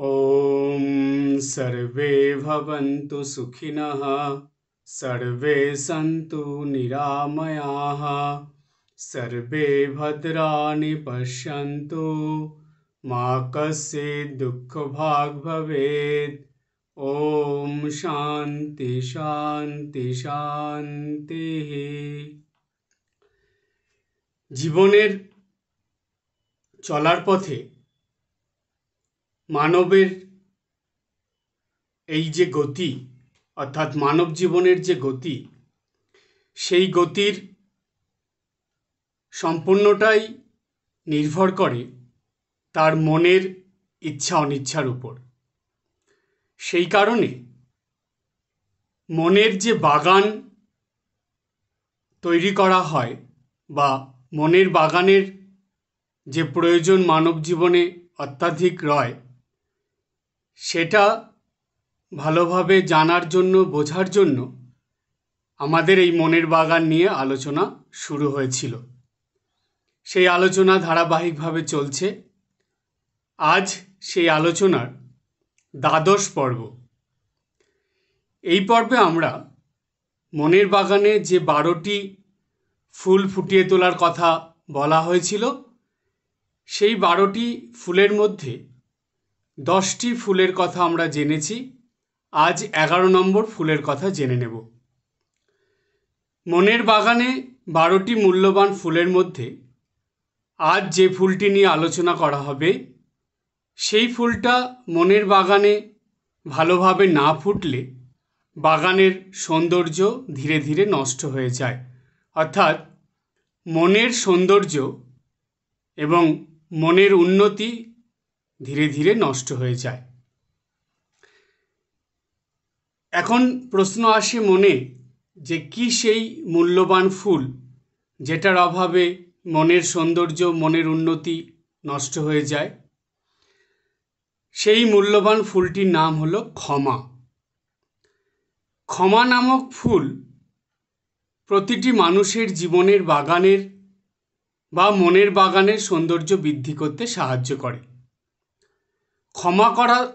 ॐ सर्वे भवन्तु सुखिनः सर्वे सन्तु निरामयाः सर्वे भद्राणि पश्यन्तु मा कश्चित् दुःखभाग् भवेत्। ॐ शान्ति शान्ति शान्तिः। জীবনের চলার পথে মানবের এই যে গতি, অর্থাৎ মানব জীবনের যে গতি, সেই গতির সম্পূর্ণটাই নির্ভর করে তার মনের ইচ্ছা অনিচ্ছার উপর। সেই কারণে মনের যে বাগান তৈরি করা হয় বা মনের বাগানের যে প্রয়োজন মানব জীবনে অত্যাধিক রয়, সেটা ভালোভাবে জানার জন্য, বোঝার জন্য আমাদের এই মনের বাগান নিয়ে আলোচনা শুরু হয়েছিল। সেই আলোচনা ধারাবাহিকভাবে চলছে। আজ সেই আলোচনার ১২ পর্ব। এই পর্বে আমরা মনের বাগানে যে ১২টি ফুল ফুটিয়ে তোলার কথা বলা হয়েছিল, সেই ১২টি ফুলের মধ্যে 10টি ফুলের কথা আমরা জেনেছি। আজ 11 নম্বর ফুলের কথা জেনে নেব। মনের বাগানে 12টি মূল্যবান ফুলের মধ্যে আজ যে ফুলটি নিয়ে আলোচনা করা হবে, সেই ফুলটা মনের বাগানে ভালোভাবে না ফুটলে বাগানের সৌন্দর্য ধীরে ধীরে নষ্ট হয়ে যায়। অর্থাৎ মনের সৌন্দর্য এবং মনের উন্নতি ধীরে ধীরে নষ্ট হয়ে যায়। এখন প্রশ্ন আসে মনে যে কি সেই মূল্যবান ফুল যেটার অভাবে মনের সৌন্দর্য, মনের উন্নতি নষ্ট হয়ে যায়। সেই মূল্যবান ফুলটির নাম হলো ক্ষমা। ক্ষমা নামক ফুল প্রতিটি মানুষের জীবনের বাগানের বা মনের বাগানের সৌন্দর্য বৃদ্ধি করতে সাহায্য করে। ক্ষমা করার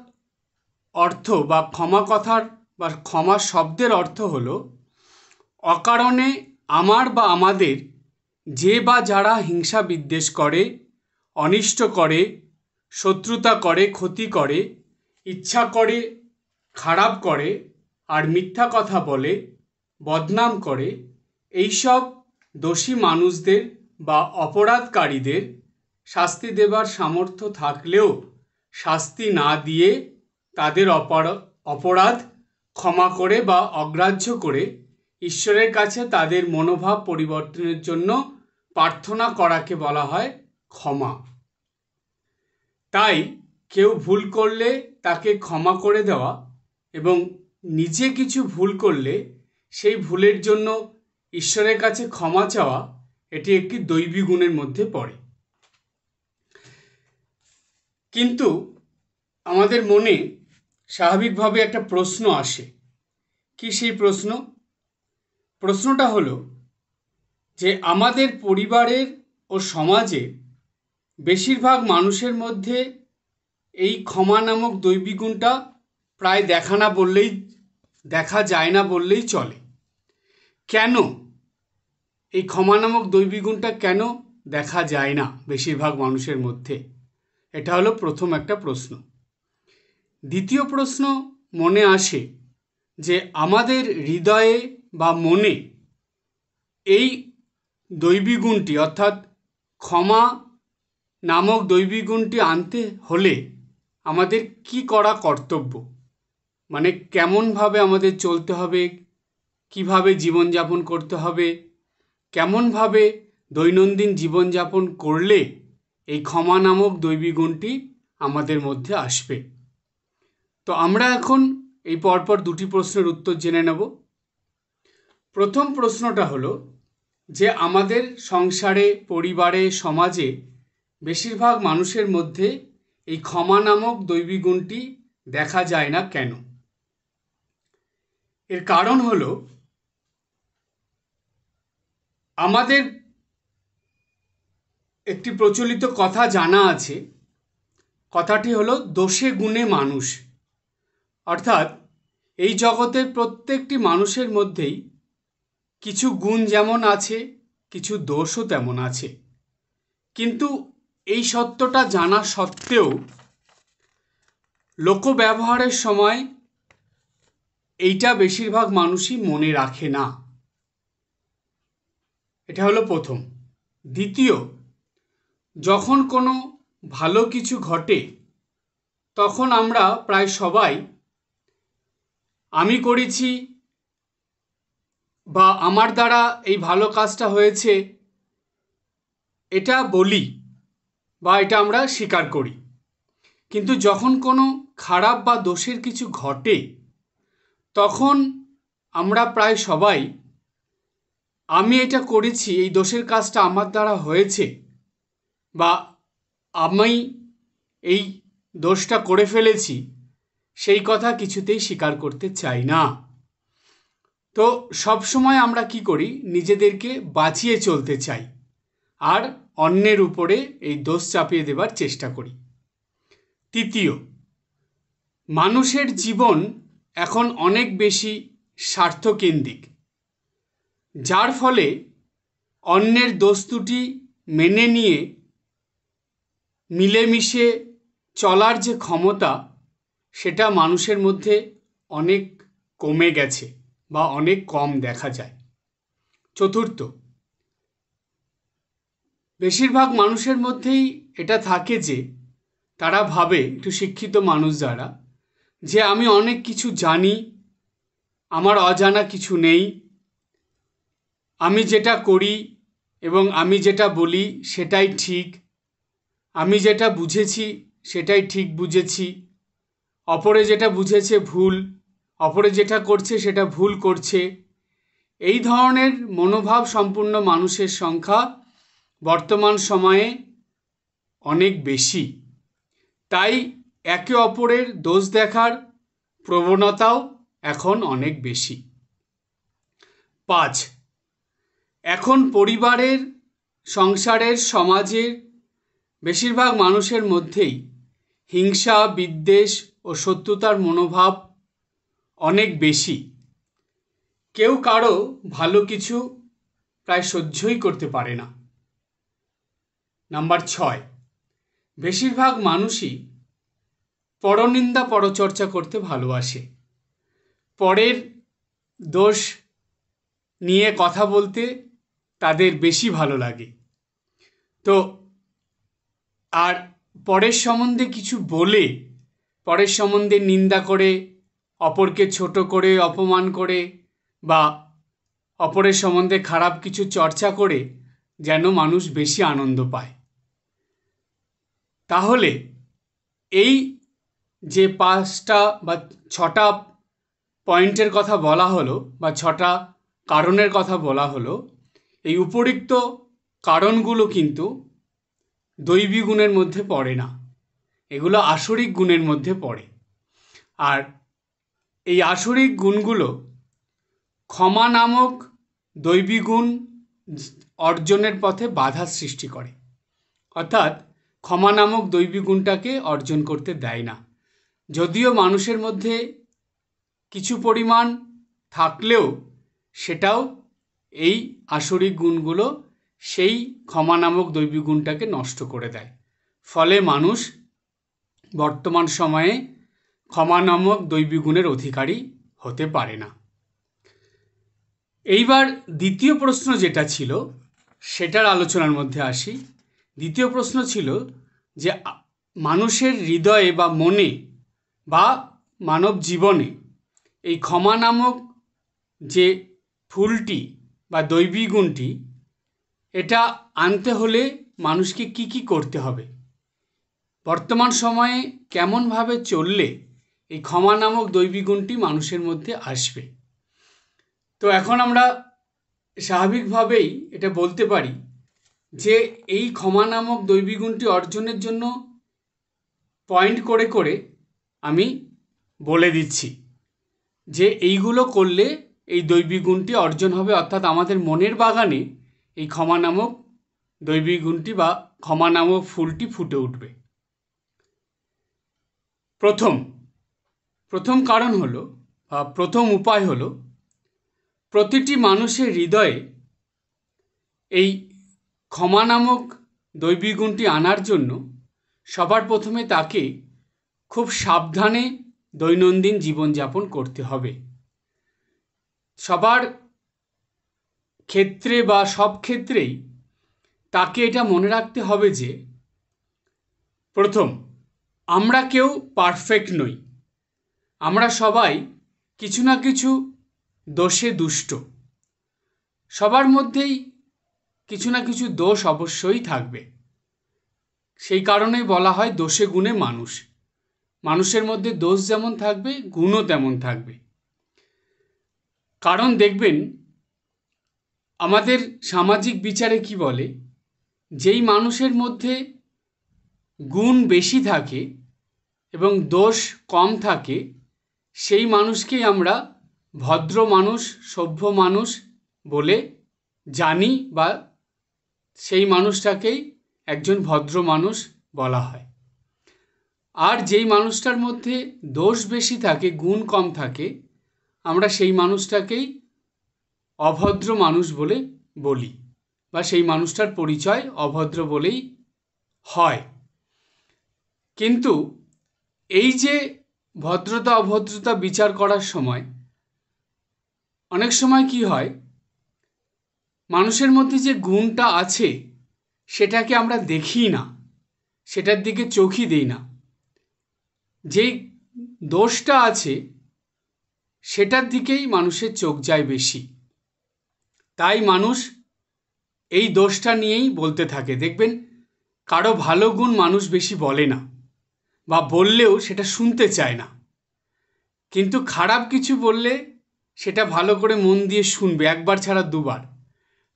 অর্থ বা ক্ষমা কথার বা ক্ষমা শব্দের অর্থ হলো অকারণে আমার বা আমাদের যে বা যারা হিংসা বিদ্বেষ করে, অনিষ্ট করে, শত্রুতা করে, ক্ষতি করে, ইচ্ছা করে খারাপ করে আর মিথ্যা কথা বলে, বদনাম করে, এইসব দোষী মানুষদের বা অপরাধকারীদের শাস্তি দেবার সামর্থ্য থাকলেও শাস্তি না দিয়ে তাদের অপরাধ ক্ষমা করে বা অগ্রাহ্য করে ঈশ্বরের কাছে তাদের মনোভাব পরিবর্তনের জন্য প্রার্থনা করাকে বলা হয় ক্ষমা। তাই কেউ ভুল করলে তাকে ক্ষমা করে দেওয়া এবং নিজে কিছু ভুল করলে সেই ভুলের জন্য ঈশ্বরের কাছে ক্ষমা চাওয়া, এটি একটি দৈবী গুণের মধ্যে পড়ে। কিন্তু আমাদের মনে স্বাভাবিকভাবে একটা প্রশ্ন আসে। কি সেই প্রশ্ন? প্রশ্নটা হলো যে আমাদের পরিবারের ও সমাজে বেশিরভাগ মানুষের মধ্যে এই ক্ষমা নামক দৈবী গুণটা প্রায় দেখা যায় না বললেই চলে। কেন এই ক্ষমা নামক দৈবী গুণটা কেন দেখা যায় না বেশিরভাগ মানুষের মধ্যে? এটা হলো প্রথম একটা প্রশ্ন। দ্বিতীয় প্রশ্ন মনে আসে যে আমাদের হৃদয়ে বা মনে এই দৈবী গুণটি অর্থাৎ ক্ষমা নামক দৈবী গুণটি আনতে হলে আমাদের কি করা কর্তব্য, মানে কেমনভাবে আমাদের চলতে হবে, কিভাবে জীবনযাপন করতে হবে, কেমনভাবে দৈনন্দিন জীবনযাপন করলে এই ক্ষমা নামক দৈবী গুণটি আমাদের মধ্যে আসবে। তো আমরা এখন এই পরপর দুটি প্রশ্নের উত্তর জেনে নেব। প্রথম প্রশ্নটা হলো যে আমাদের সংসারে, পরিবারে, সমাজে বেশিরভাগ মানুষের মধ্যে এই ক্ষমা নামক দৈবী গুণটি দেখা যায় না কেন? এর কারণ হলো আমাদের একটি প্রচলিত কথা জানা আছে, কথাটি হলো দোষে গুণে মানুষ। অর্থাৎ এই জগতের প্রত্যেকটি মানুষের মধ্যেই কিছু গুণ যেমন আছে, কিছু দোষও তেমন আছে। কিন্তু এই সত্যটা জানা সত্ত্বেও লোক ব্যবহারের সময় এইটা বেশিরভাগ মানুষই মনে রাখে না। এটা হলো প্রথম। দ্বিতীয়, যখন কোনো ভালো কিছু ঘটে তখন আমরা প্রায় সবাই আমি করেছি বা আমার দ্বারা এই ভালো কাজটা হয়েছে এটা বলি বা এটা আমরা স্বীকার করি। কিন্তু যখন কোনো খারাপ বা দোষের কিছু ঘটে তখন আমরা প্রায় সবাই আমি এটা করেছি, এই দোষের কাজটা আমার দ্বারা হয়েছে বা আমি এই দোষটা করে ফেলেছি, সেই কথা কিছুতেই স্বীকার করতে চাই না। তো সবসময় আমরা কি করি, নিজেদেরকে বাঁচিয়ে চলতে চাই আর অন্যের উপরে এই দোষ চাপিয়ে দেবার চেষ্টা করি। তৃতীয়, মানুষের জীবন এখন অনেক বেশি স্বার্থকেন্দ্রিক, যার ফলে অন্যের দোষ ত্রুটি মেনে নিয়ে মিলেমিশে চলার যে ক্ষমতা সেটা মানুষের মধ্যে অনেক কমে গেছে বা অনেক কম দেখা যায়। চতুর্থ, বেশিরভাগ মানুষের মধ্যেই এটা থাকে যে তারা ভাবে, একটু শিক্ষিত মানুষ যারা, যে আমি অনেক কিছু জানি, আমার অজানা কিছু নেই, আমি যেটা করি এবং আমি যেটা বলি সেটাই ঠিক, আমি যেটা বুঝেছি সেটাই ঠিক বুঝেছি, অপরে যেটা বুঝেছে ভুল, অপরে যেটা করছে সেটা ভুল করছে। এই ধরনের মনোভাব সম্পূর্ণ মানুষের সংখ্যা বর্তমান সময়ে অনেক বেশি। তাই একে অপরের দোষ দেখার প্রবণতাও এখন অনেক বেশি। 5, এখন পরিবারের, সংসারের, সমাজের বেশিরভাগ মানুষের মধ্যেই হিংসা, বিদ্বেষ ও শত্রুতার মনোভাব অনেক বেশি। কেউ কারো ভালো কিছু প্রায় সহ্যই করতে পারে না। নাম্বার 6, বেশিরভাগ মানুষই পরনিন্দা পরচর্চা করতে ভালোবাসে। পরের দোষ নিয়ে কথা বলতে তাদের বেশি ভালো লাগে। তো আর পরের সম্বন্ধে কিছু বলে, পরের সম্বন্ধে নিন্দা করে, অপরকে ছোট করে, অপমান করে বা অপরের সম্বন্ধে খারাপ কিছু চর্চা করে যেন মানুষ বেশি আনন্দ পায়। তাহলে এই যে 5টা বা 6টা পয়েন্টের কথা বলা হলো বা 6টা কারণের কথা বলা হলো, এই উপরিক্ত কারণগুলো কিন্তু দৈবী গুণের মধ্যে পড়ে না, এগুলো আসরিক গুণের মধ্যে পড়ে। আর এই আসরিক গুণগুলো ক্ষমা নামক দৈবী গুণ অর্জনের পথে বাধা সৃষ্টি করে, অর্থাৎ ক্ষমা নামক দৈবী গুণটাকে অর্জন করতে দেয় না। যদিও মানুষের মধ্যে কিছু পরিমাণ থাকলেও সেটাও এই আসরিক গুণগুলো সেই ক্ষমা নামক দৈবী গুণটাকে নষ্ট করে দেয়। ফলে মানুষ বর্তমান সময়ে ক্ষমা নামক দৈবী গুণের অধিকারী হতে পারে না। এইবার দ্বিতীয় প্রশ্ন যেটা ছিল সেটার আলোচনার মধ্যে আসি। দ্বিতীয় প্রশ্ন ছিল যে মানুষের হৃদয়ে বা মনে বা মানব জীবনে এই ক্ষমা নামক যে ফুলটি বা দৈবী গুণটি, এটা আনতে হলে মানুষকে কি কি করতে হবে, বর্তমান সময়ে কেমনভাবে চললে এই ক্ষমা নামক দৈবী গুণটি মানুষের মধ্যে আসবে। তো এখন আমরা স্বাভাবিকভাবেই এটা বলতে পারি যে এই ক্ষমা নামক দৈবী গুণটি অর্জনের জন্য পয়েন্ট করে করে আমি বলে দিচ্ছি যে এইগুলো করলে এই দৈবী গুণটি অর্জন হবে, অর্থাৎ আমাদের মনের বাগানে এই ক্ষমা নামক দৈবী গুণটি বা ক্ষমা নামক ফুলটি ফুটে উঠবে। প্রথম কারণ হলো বা প্রথম উপায় হলো প্রতিটি মানুষের হৃদয়ে এই ক্ষমা নামক দৈবিক গুণটি আনার জন্য সবার প্রথমে তাকে খুব সাবধানে দৈনন্দিন জীবনযাপন করতে হবে। সবার ক্ষেত্রে বা সব ক্ষেত্রেই তাকে এটা মনে রাখতে হবে যে প্রথম, আমরা কেউ পারফেক্ট নই, আমরা সবাই কিছু না কিছু দোষে দুষ্ট, সবার মধ্যেই কিছু না কিছু দোষ অবশ্যই থাকবে। সেই কারণেই বলা হয় দোষে গুণে মানুষ। মানুষের মধ্যে দোষ যেমন থাকবে, গুণও তেমন থাকবে। কারণ দেখবেন আমাদের সামাজিক বিচারে কি বলে, যেই মানুষের মধ্যে গুণ বেশি থাকে এবং দোষ কম থাকে সেই মানুষকেই আমরা ভদ্র মানুষ, সভ্য মানুষ বলে জানি, বা সেই মানুষটাকেই একজন ভদ্র মানুষ বলা হয়। আর যেই মানুষটার মধ্যে দোষ বেশি থাকে, গুণ কম থাকে, আমরা সেই মানুষটাকেই অভদ্র মানুষ বলে বলি, বা সেই মানুষটার পরিচয় অভদ্র বলেই হয়। কিন্তু এই যে ভদ্রতা অভদ্রতা বিচার করার সময় অনেক সময় কি হয়, মানুষের মধ্যে যে গুণটা আছে সেটাকে আমরা দেখি না, সেটার দিকে চোখই দিই না। যেই দোষটা আছে সেটার দিকেই মানুষের চোখ যায় বেশি। তাই মানুষ এই দোষটা নিয়েই বলতে থাকে। দেখবেন কারো ভালো গুণ মানুষ বেশি বলে না, বা বললেও সেটা শুনতে চায় না। কিন্তু খারাপ কিছু বললে সেটা ভালো করে মন দিয়ে শুনবে, একবার ছাড়া দুবার,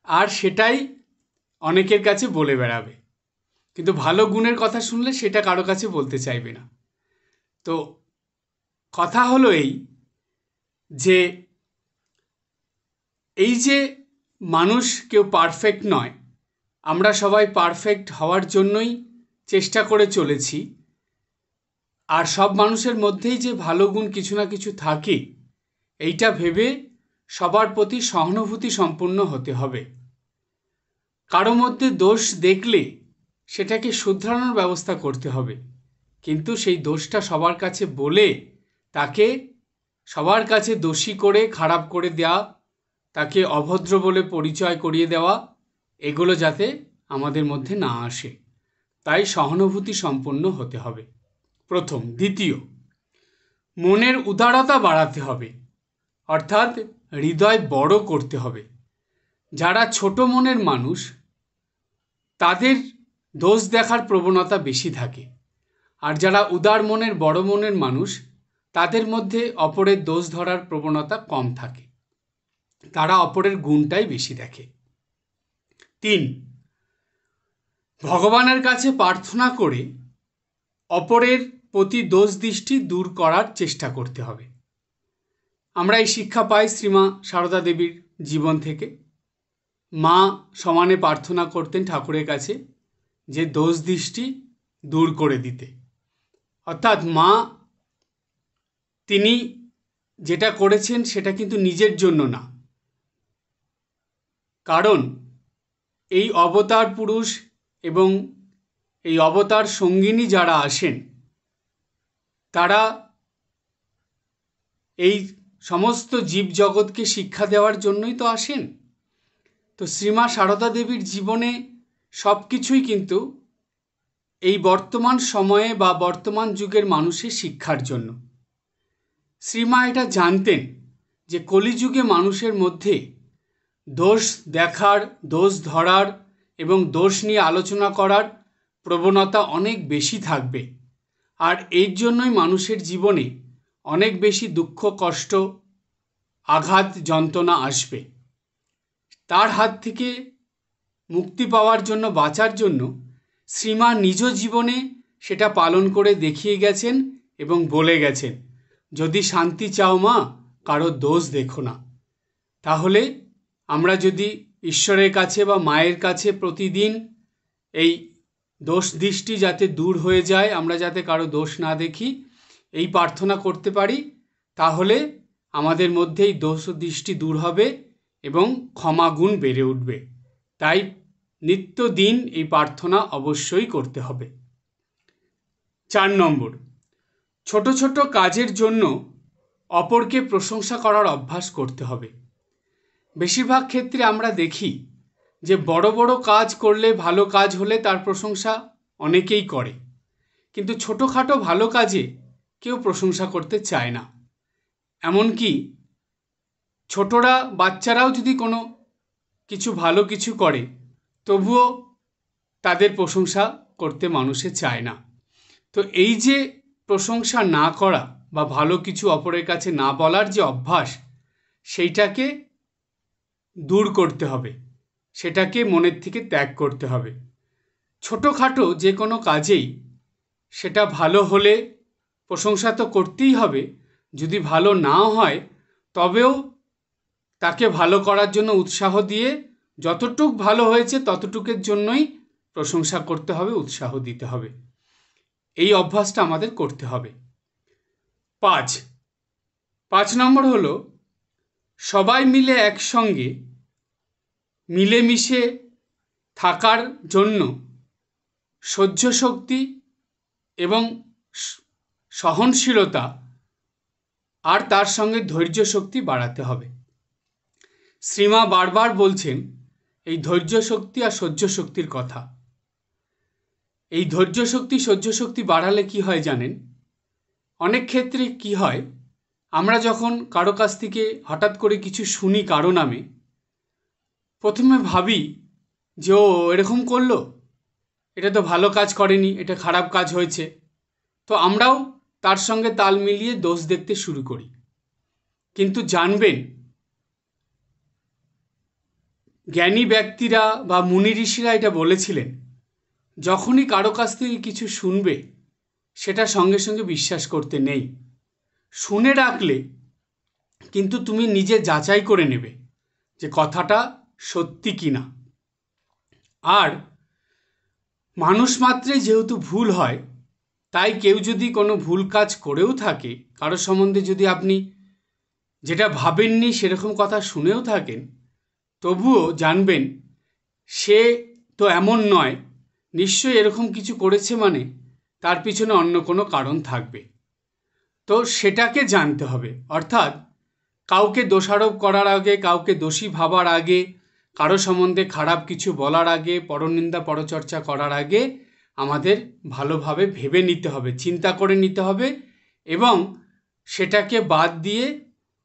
আর সেটাই অনেকের কাছে বলে বেড়াবে। কিন্তু ভালো গুণের কথা শুনলে সেটা কারো কাছে বলতে চাইবে না। তো কথা হলো যে এই যে মানুষ কেউ পারফেক্ট নয়, আমরা সবাই পারফেক্ট হওয়ার জন্যই চেষ্টা করে চলেছি। আর সব মানুষের মধ্যেই যে ভালো গুণ কিছু না কিছু থাকে, এইটা ভেবে সবার প্রতি সহানুভূতি সম্পন্ন হতে হবে। কারো মধ্যে দোষ দেখলে সেটাকে শুধরানোর ব্যবস্থা করতে হবে, কিন্তু সেই দোষটা সবার কাছে বলে তাকে সবার কাছে দোষী করে খারাপ করে দেওয়া, তাকে অভদ্র বলে পরিচয় করিয়ে দেওয়া, এগুলো যাতে আমাদের মধ্যে না আসে। তাই সহানুভূতি সম্পন্ন হতে হবে প্রথম। দ্বিতীয়, মনের উদারতা বাড়াতে হবে, অর্থাৎ হৃদয় বড় করতে হবে। যারা ছোট মনের মানুষ তাদের দোষ দেখার প্রবণতা বেশি থাকে, আর যারা উদার মনের বড় মনের মানুষ তাদের মধ্যে অপরের দোষ ধরার প্রবণতা কম থাকে, তারা অপরের গুণটাই বেশি দেখে। 3, ভগবানের কাছে প্রার্থনা করে অপরের প্রতি দোষ দৃষ্টি দূর করার চেষ্টা করতে হবে। আমরা এই শিক্ষা পাই শ্রীমা সারদা দেবীর জীবন থেকে। মা সমানে প্রার্থনা করতেন ঠাকুরের কাছে যে দোষ দৃষ্টি দূর করে দিতে। অর্থাৎ মা তিনি যেটা করেছেন সেটা কিন্তু নিজের জন্য না, কারণ এই অবতার পুরুষ এবং এই অবতার সঙ্গিনী যারা আসেন তারা এই সমস্ত জীবজগৎকে শিক্ষা দেওয়ার জন্যই তো আসেন। তো শ্রীমা সারদা দেবীর জীবনে সব কিছুই কিন্তু এই বর্তমান সময়ে বা বর্তমান যুগের মানুষের শিক্ষার জন্য। শ্রীমা এটা জানতেন যে কলিযুগে মানুষের মধ্যে দোষ দেখার, দোষ ধরার এবং দোষ নিয়ে আলোচনা করার প্রবণতা অনেক বেশি থাকবে, আর এর জন্যই মানুষের জীবনে অনেক বেশি দুঃখ, কষ্ট, আঘাত, যন্ত্রণা আসবে। তার হাত থেকে মুক্তি পাওয়ার জন্য, বাঁচার জন্য শ্রীমা নিজ জীবনে সেটা পালন করে দেখিয়ে গেছেন এবং বলে গেছেন, যদি শান্তি চাও মা, কারো দোষ দেখো না। তাহলে আমরা যদি ঈশ্বরের কাছে বা মায়ের কাছে প্রতিদিন এই দোষ দৃষ্টি যাতে দূর হয়ে যায়, আমরা যাতে কারো দোষ না দেখি, এই প্রার্থনা করতে পারি, তাহলে আমাদের মধ্যে এই দোষ ও দৃষ্টি দূর হবে এবং ক্ষমাগুণ বেড়ে উঠবে। তাই নিত্যদিন এই প্রার্থনা অবশ্যই করতে হবে। 4 নম্বর, ছোট ছোট কাজের জন্য অপরকে প্রশংসা করার অভ্যাস করতে হবে। বেশিরভাগ ক্ষেত্রে আমরা দেখি যে বড় বড় কাজ করলে, ভালো কাজ হলে তার প্রশংসা অনেকেই করে, কিন্তু ছোটোখাটো ভালো কাজে কেউ প্রশংসা করতে চায় না। এমনকি ছোটরা, বাচ্চারাও যদি কোনো কিছু ভালো কিছু করে, তবুও তাদের প্রশংসা করতে মানুষে চায় না। তো এই যে প্রশংসা না করা বা ভালো কিছু অপরের কাছে না বলার যে অভ্যাস, সেইটাকে দূর করতে হবে, সেটাকে মনের থেকে ত্যাগ করতে হবে। ছোটোখাটো যে কোনো কাজেই সেটা ভালো হলে প্রশংসা তো করতেই হবে, যদি ভালো নাও হয় তবেও তাকে ভালো করার জন্য উৎসাহ দিয়ে যতটুক ভালো হয়েছে ততটুকের জন্যই প্রশংসা করতে হবে, উৎসাহ দিতে হবে। এই অভ্যাসটা আমাদের করতে হবে। 5 নম্বর হলো, সবাই মিলে একসঙ্গে মিলেমিশে থাকার জন্য সহ্য শক্তি এবং সহনশীলতা আর তার সঙ্গে ধৈর্য শক্তি বাড়াতে হবে। শ্রীমা বারবার বলছেন এই ধৈর্য শক্তি আর সহ্য শক্তির কথা। এই ধৈর্য শক্তি, সহ্য শক্তি বাড়ালে কি হয় জানেন? অনেক ক্ষেত্রে কি হয়, আমরা যখন কারো কাছ থেকে হঠাৎ করে কিছু শুনি কারো নামে, প্রথমে ভাবি যে ও এরকম করলো, এটা তো ভালো কাজ করেনি, এটা খারাপ কাজ হয়েছে। তো আমরাও তার সঙ্গে তাল মিলিয়ে দোষ দেখতে শুরু করি। কিন্তু জানবেন, জ্ঞানী ব্যক্তিরা বা মুনি ঋষিরা এটা বলেছিলেন, যখনই কারো কাছ থেকে কিছু শুনবে সেটা সঙ্গে সঙ্গে বিশ্বাস করতে নেই। শুনে রাখলে কিন্তু তুমি নিজে যাচাই করে নেবে যে কথাটা সত্যি কি না। আর মানুষ মাত্রই যেহেতু ভুল হয়, তাই কেউ যদি কোনো ভুল কাজ করেও থাকে, কারো সম্বন্ধে যদি আপনি যেটা ভাবেননি সেরকম কথা শুনেও থাকেন, তবুও জানবেন সে তো এমন নয়, নিশ্চয়ই এরকম কিছু করেছে, মানে তার পিছনে অন্য কোনো কারণ থাকবে। তো সেটাকে জানতে হবে। অর্থাৎ কাউকে দোষারোপ করার আগে, কাউকে দোষী ভাবার আগে, কারো সম্বন্ধে খারাপ কিছু বলার আগে, পরনিন্দা পরচর্চা করার আগে আমাদের ভালোভাবে ভেবে নিতে হবে, চিন্তা করে নিতে হবে এবং সেটাকে বাদ দিয়ে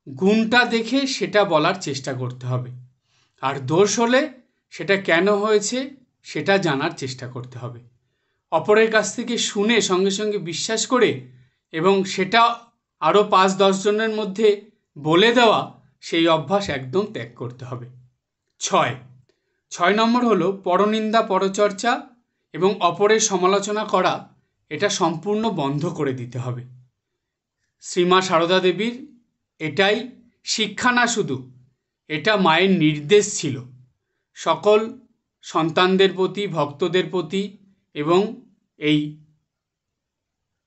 গুণটা দেখে সেটা বলার চেষ্টা করতে হবে। আর দোষ হলে সেটা কেন হয়েছে সেটা জানার চেষ্টা করতে হবে। অপরের কাছ থেকে শুনে সঙ্গে সঙ্গে বিশ্বাস করে এবং সেটা আরও 5-10 জনের মধ্যে বলে দেওয়া, সেই অভ্যাস একদম ত্যাগ করতে হবে। 6 নম্বর হলো, পরনিন্দা পরচর্চা এবং অপরের সমালোচনা করা, এটা সম্পূর্ণ বন্ধ করে দিতে হবে। শ্রীমা সারদা দেবীর এটাই শিক্ষা না, শুধু এটা মায়ের নির্দেশ ছিল সকল সন্তানদের প্রতি, ভক্তদের প্রতি এবং এই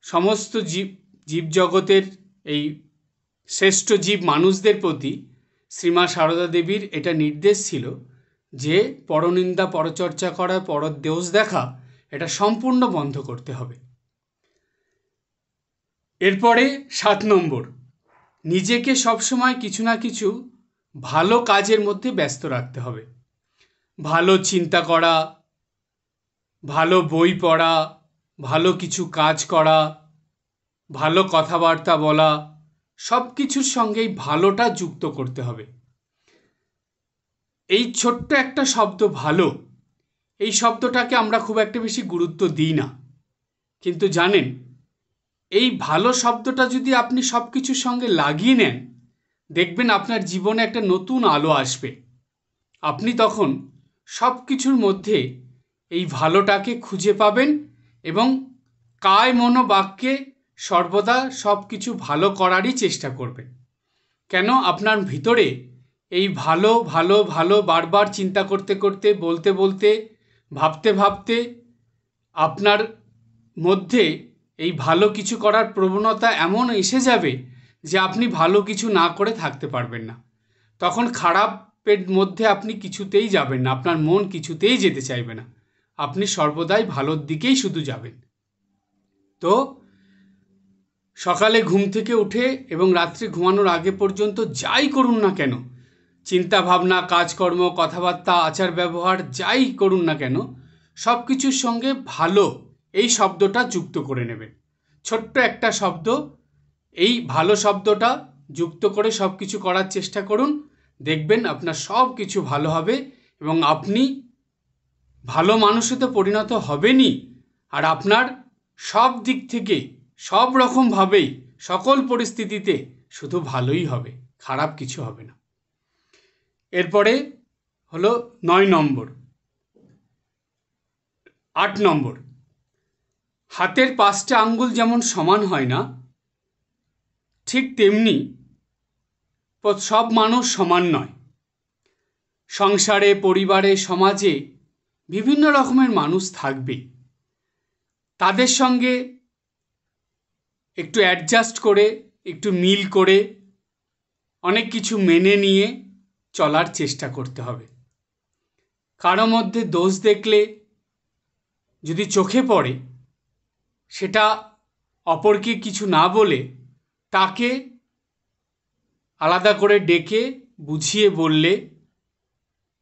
সমস্ত জীবজগতের এই শ্রেষ্ঠ জীব মানুষদের প্রতি শ্রীমা সারদা দেবীর এটা নির্দেশ ছিল যে পরনিন্দা পরচর্চা করা, পরর দোষ দেখা, এটা সম্পূর্ণ বন্ধ করতে হবে। এরপরে 7 নম্বর, নিজেকে সবসময় কিছু না কিছু ভালো কাজের মধ্যে ব্যস্ত রাখতে হবে। ভালো চিন্তা করা, ভালো বই পড়া, ভালো কিছু কাজ করা, ভালো কথাবার্তা বলা, সব কিছুর সঙ্গেই ভালোটা যুক্ত করতে হবে। এই ছোট্ট একটা শব্দ ভালো, এই শব্দটাকে আমরা খুব একটা বেশি গুরুত্ব দিই না, কিন্তু জানেন এই ভালো শব্দটা যদি আপনি সব কিছুর সঙ্গে লাগিয়ে নেন, দেখবেন আপনার জীবনে একটা নতুন আলো আসবে। আপনি তখন সব কিছুর মধ্যে এই ভালোটাকে খুঁজে পাবেন এবং কায় মন বাক্যে সর্বদা সব কিছু ভালো করারই চেষ্টা করবেন। কেন? আপনার ভিতরে এই ভালো ভালো ভালো বারবার চিন্তা করতে করতে, বলতে বলতে, ভাবতে ভাবতে আপনার মধ্যে এই ভালো কিছু করার প্রবণতা এমন এসে যাবে যে আপনি ভালো কিছু না করে থাকতে পারবেন না। তখন খারাপের মধ্যে আপনি কিছুতেই যাবেন না, আপনার মন কিছুতেই যেতে চাইবে না, আপনি সর্বদাই ভালোর দিকেই শুধু যাবেন। তো সকালে ঘুম থেকে উঠে এবং রাত্রে ঘুমানোর আগে পর্যন্ত যাই করুন না কেন, চিন্তা ভাবনা, কাজকর্ম, কথাবার্তা, আচার ব্যবহার যাই করুন না কেন, সব কিছুর সঙ্গে ভালো এই শব্দটা যুক্ত করে নেবেন। ছোট্ট একটা শব্দ, এই ভালো শব্দটা যুক্ত করে সব কিছু করার চেষ্টা করুন। দেখবেন আপনার সব কিছু ভালো হবে এবং আপনি ভালো মানুষে তো পরিণত হবেনই, আর আপনার সব দিক থেকে সব রকমভাবেই সকল পরিস্থিতিতে শুধু ভালোই হবে, খারাপ কিছু হবে না। এরপরে হলো 9 নম্বর। 8 নম্বর, হাতের 5টা আঙ্গুল যেমন সমান হয় না, ঠিক তেমনি সব মানুষ সমান নয়। সংসারে, পরিবারে, সমাজে বিভিন্ন রকমের মানুষ থাকবে। তাদের সঙ্গে একটু অ্যাডজাস্ট করে, একটু মিল করে, অনেক কিছু মেনে নিয়ে চলার চেষ্টা করতে হবে। কারো মধ্যে দোষ দেখলে যদি চোখে পড়ে, সেটা অপরকে কিছু না বলে তাকে আলাদা করে ডেকে বুঝিয়ে বললে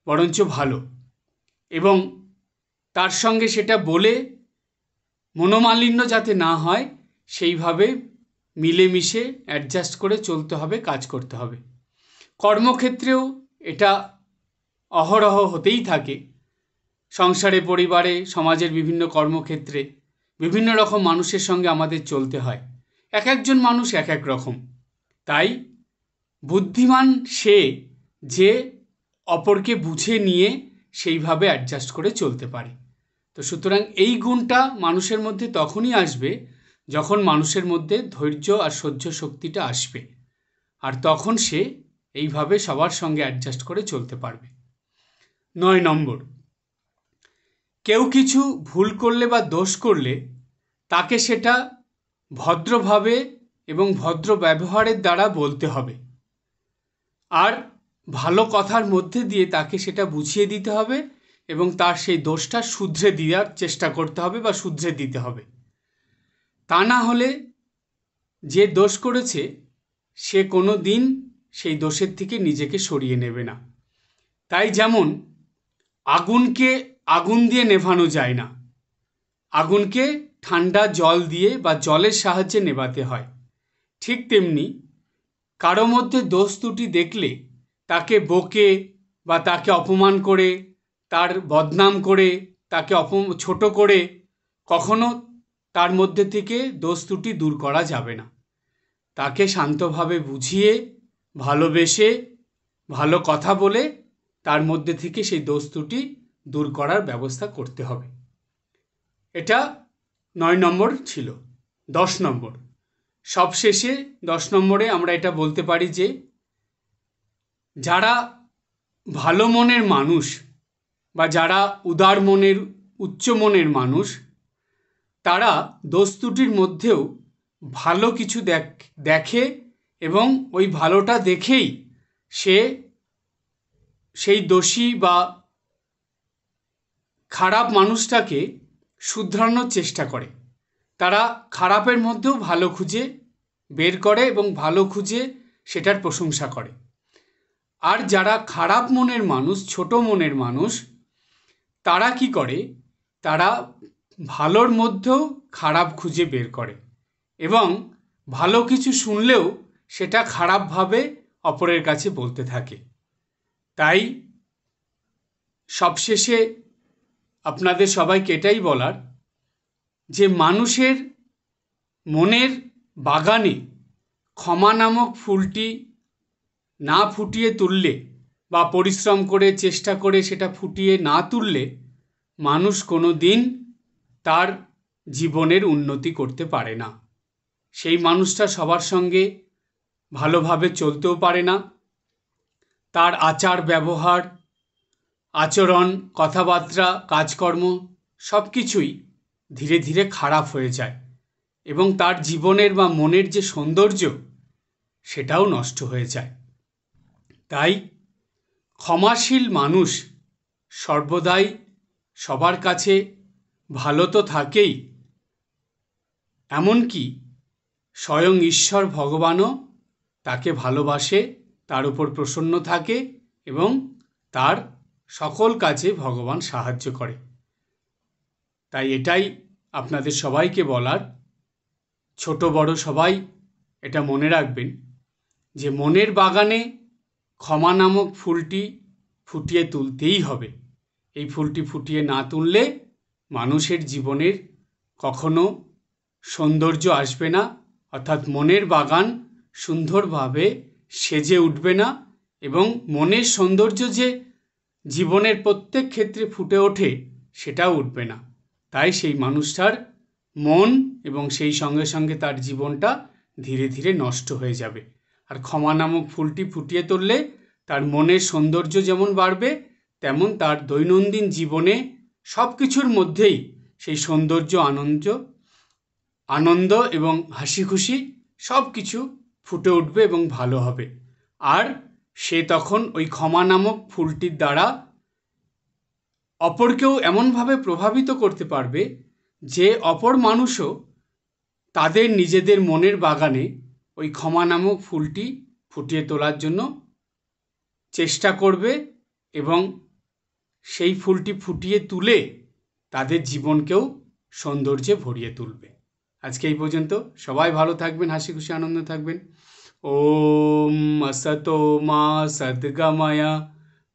বরঞ্চ ভালো, এবং তার সঙ্গে সেটা বলে মনোমালিন্য যাতে না হয় সেইভাবে মিলেমিশে অ্যাডজাস্ট করে চলতে হবে, কাজ করতে হবে। কর্মক্ষেত্রেও এটা অহরহ হতেই থাকে। সংসারে, পরিবারে, সমাজের বিভিন্ন কর্মক্ষেত্রে বিভিন্ন রকম মানুষের সঙ্গে আমাদের চলতে হয়। এক একজন মানুষ এক এক রকম। তাই বুদ্ধিমান সে যে অপরকে বুঝে নিয়ে সেইভাবে অ্যাডজাস্ট করে চলতে পারে। তো সুতরাং এই গুণটা মানুষের মধ্যে তখনই আসবে যখন মানুষের মধ্যে ধৈর্য আর সহ্য শক্তিটা আসবে, আর তখন সে এইভাবে সবার সঙ্গে অ্যাডজাস্ট করে চলতে পারবে। 9 নম্বর, কেউ কিছু ভুল করলে বা দোষ করলে তাকে সেটা ভদ্রভাবে এবং ভদ্র ব্যবহারের দ্বারা বলতে হবে, আর ভালো কথার মধ্যে দিয়ে তাকে সেটা বুঝিয়ে দিতে হবে এবং তার সেই দোষটা শুধরে দেওয়ার চেষ্টা করতে হবে বা শুধরে দিতে হবে। তা না হলে যে দোষ করেছে সে কোনো দিন সেই দোষের থেকে নিজেকে সরিয়ে নেবে না। তাই যেমন আগুনকে আগুন দিয়ে নেভানো যায় না, আগুনকে ঠান্ডা জল দিয়ে বা জলের সাহায্যে নেভাতে হয়, ঠিক তেমনি কারো মধ্যে দোষ ত্রুটি দেখলে তাকে বকে বা তাকে অপমান করে, তার বদনাম করে, তাকে ছোট করে কখনো তার মধ্যে থেকে দোষ ত্রুটি দূর করা যাবে না। তাকে শান্তভাবে বুঝিয়ে, ভালোবেসে, ভালো কথা বলে তার মধ্যে থেকে সেই দোষ ত্রুটি দূর করার ব্যবস্থা করতে হবে। এটা 9 নম্বর ছিল। 10 নম্বর, সবশেষে 10 নম্বরে আমরা এটা বলতে পারি যে যারা ভালো মনের মানুষ বা যারা উদার মনের, উচ্চ মনের মানুষ, তারা দোষ ত্রুটির মধ্যেও ভালো কিছু দেখে এবং ওই ভালোটা দেখেই সে সেই দোষী বা খারাপ মানুষটাকে শুধরানোর চেষ্টা করে। তারা খারাপের মধ্যেও ভালো খুঁজে বের করে এবং ভালো খুঁজে সেটার প্রশংসা করে। আর যারা খারাপ মনের মানুষ, ছোট মনের মানুষ, তারা কি করে, তারা ভালোর মধ্যেও খারাপ খুঁজে বের করে এবং ভালো কিছু শুনলেও সেটা খারাপভাবে অপরের কাছে বলতে থাকে। তাই সবশেষে আপনাদের সবাইকে এটাই বলার যে মানুষের মনের বাগানে ক্ষমা নামক ফুলটি না ফুটিয়ে তুললে বা পরিশ্রম করে চেষ্টা করে সেটা ফুটিয়ে না তুললে মানুষ কোনো দিন তার জীবনের উন্নতি করতে পারে না। সেই মানুষটা সবার সঙ্গে ভালোভাবে চলতেও পারে না, তার আচার ব্যবহার, আচরণ, কথাবার্তা, কাজকর্ম সব কিছুই ধীরে ধীরে খারাপ হয়ে যায় এবং তার জীবনের বা মনের যে সৌন্দর্য সেটাও নষ্ট হয়ে যায়। তাই ক্ষমাশীল মানুষ সর্বদাই সবার কাছে ভালো তো থাকেই, এমনকি স্বয়ং ঈশ্বর ভগবানও তাকে ভালোবাসে, তার উপর প্রসন্ন থাকে এবং তার সকল কাজে ভগবান সাহায্য করে। তাই এটাই আপনাদের সবাইকে বলার, ছোট বড় সবাই এটা মনে রাখবেন যে মনের বাগানে ক্ষমা নামক ফুলটি ফুটিয়ে তুলতেই হবে। এই ফুলটি ফুটিয়ে না তুললে মানুষের জীবনের কখনো সৌন্দর্য আসবে না, অর্থাৎ মনের বাগান সুন্দরভাবে সেজে উঠবে না এবং মনের সৌন্দর্য যে জীবনের প্রত্যেক ক্ষেত্রে ফুটে ওঠে সেটাও উঠবে না। তাই সেই মানুষটার মন এবং সেই সঙ্গে সঙ্গে তার জীবনটা ধীরে ধীরে নষ্ট হয়ে যাবে। আর ক্ষমা নামক ফুলটি ফুটিয়ে তুললে তার মনের সৌন্দর্য যেমন বাড়বে, তেমন তার দৈনন্দিন জীবনে সব কিছুর মধ্যেই সেই সৌন্দর্য, আনন্দ এবং হাসি খুশি সব কিছু ফুটে উঠবে এবং ভালো হবে। আর সে তখন ওই ক্ষমা নামক ফুলটির দ্বারা অপরকেও এমনভাবে প্রভাবিত করতে পারবে যে অপর মানুষও তাদের নিজেদের মনের বাগানে ওই ক্ষমা নামক ফুলটি ফুটিয়ে তোলার জন্য চেষ্টা করবে এবং সেই ফুলটি ফুটিয়ে তুলে তাদের জীবনকেও সৌন্দর্যে ভরিয়ে তুলবে। আজকে এই পর্যন্ত। সবাই ভালো থাকবেন, হাসি খুশি আনন্দ থাকবেন। ওম আসতো মা সদ্গময়া